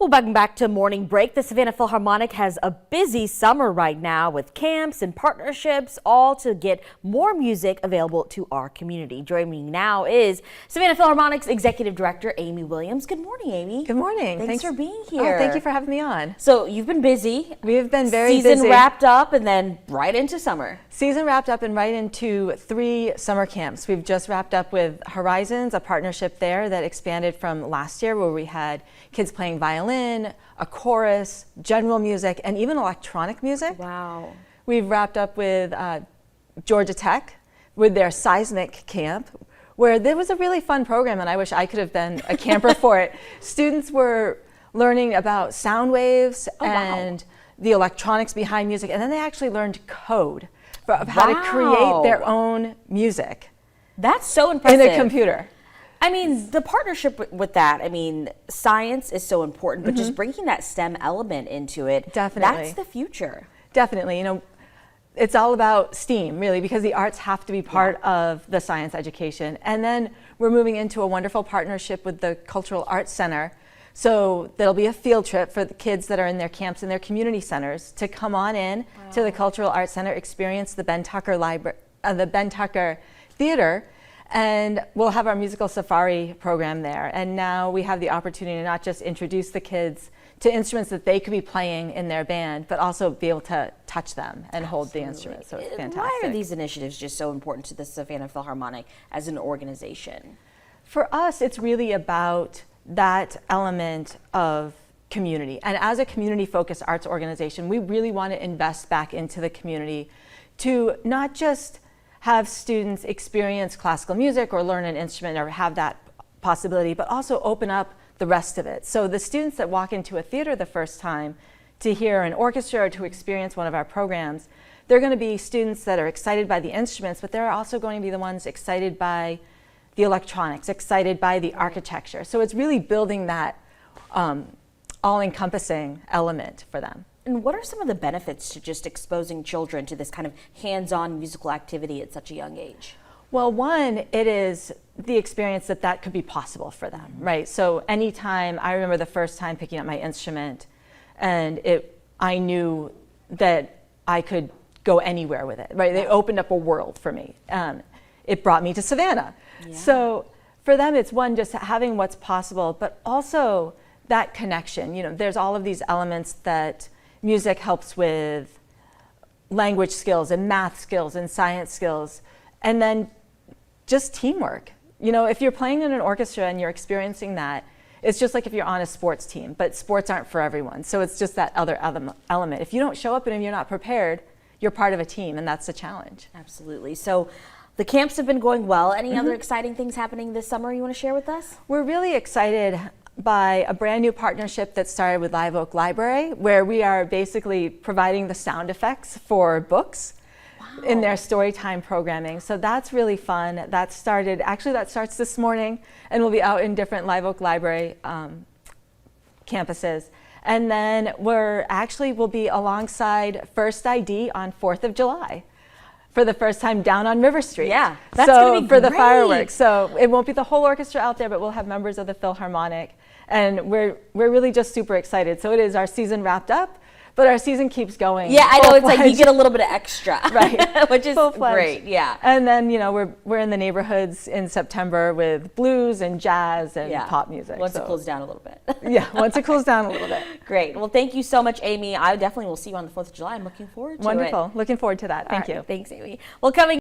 Well, welcome back to Morning Break. The Savannah Philharmonic has a busy summer right now with camps and partnerships, all to get more music available to our community. Joining me now is Savannah Philharmonic's Executive Director, Amy Williams. Good morning, Amy. Good morning. Thanks for being here. Oh, thank you for having me on. So you've been busy. We've been very busy. Season wrapped up and then right into summer. Season wrapped up and right into 3 summer camps. We've just wrapped up with Horizons, a partnership there that expanded from last year where we had kids playing violin, a chorus, general music, and even electronic music. Wow. We've wrapped up with Georgia Tech with their seismic camp, where there was a really fun program, and I wish I could have been a camper for it. Students were learning about sound waves and the electronics behind music, and then they actually learned code of how to create their own music. That's so impressive. In a computer. I mean, the partnership with that, I mean, science is so important, but just bringing that STEM element into it, Definitely. That's the future. Definitely. You know, it's all about STEAM, really, because the arts have to be part of the science education. And then we're moving into a wonderful partnership with the Cultural Arts Center. So there'll be a field trip for the kids that are in their camps and their community centers to come on in to the Cultural Arts Center, experience the Ben Tucker Theater, and we'll have our musical safari program there. And now we have the opportunity to not just introduce the kids to instruments that they could be playing in their band, but also be able to touch them and hold the instruments. So it's fantastic. Why are these initiatives just so important to the Savannah Philharmonic as an organization? For us, it's really about that element of community. And as a community-focused arts organization, we really want to invest back into the community to not just have students experience classical music or learn an instrument or have that possibility, but also open up the rest of it. So the students that walk into a theater the first time to hear an orchestra or to experience one of our programs, they're going to be students that are excited by the instruments, but they're also going to be the ones excited by the electronics, excited by the architecture. So it's really building that all-encompassing element for them. And what are some of the benefits to just exposing children to this kind of hands-on musical activity at such a young age? Well, one, it is the experience that could be possible for them, right? So anytime, I remember the first time picking up my instrument and I knew that I could go anywhere with it, right? They opened up a world for me. It brought me to Savannah. Yeah. So for them, it's one, just having what's possible, but also that connection. You know, there's all of these elements that music helps with language skills and math skills and science skills, and then just teamwork. You know, if you're playing in an orchestra and you're experiencing that, it's just like if you're on a sports team, but sports aren't for everyone. So it's just that other element. If you don't show up and if you're not prepared, you're part of a team, and that's the challenge. Absolutely. So the camps have been going well. Any other exciting things happening this summer you want to share with us? We're really excited by a brand new partnership that started with Live Oak Library, where we are basically providing the sound effects for books in their storytime programming. So that's really fun. That starts this morning and will be out in different Live Oak Library campuses. And then we'll be alongside First ID on 4th of July. For the first time down on River Street. Yeah, that's going to be for great. The fireworks. So it won't be the whole orchestra out there, but we'll have members of the Philharmonic, and we're really just super excited. So it is our season wrapped up, but our season keeps going. Yeah, I know, it's like you get a little bit of extra, right? Which is great. Yeah. And then we're in the neighborhoods in September with blues and jazz and pop music. Once it cools down a little bit. Yeah, once it cools down a little bit. Great. Well, thank you so much, Amy. I definitely will see you on the 4th of July. I'm looking forward to it. Wonderful. Looking forward to that. Thank you. Thanks, Amy. Well, coming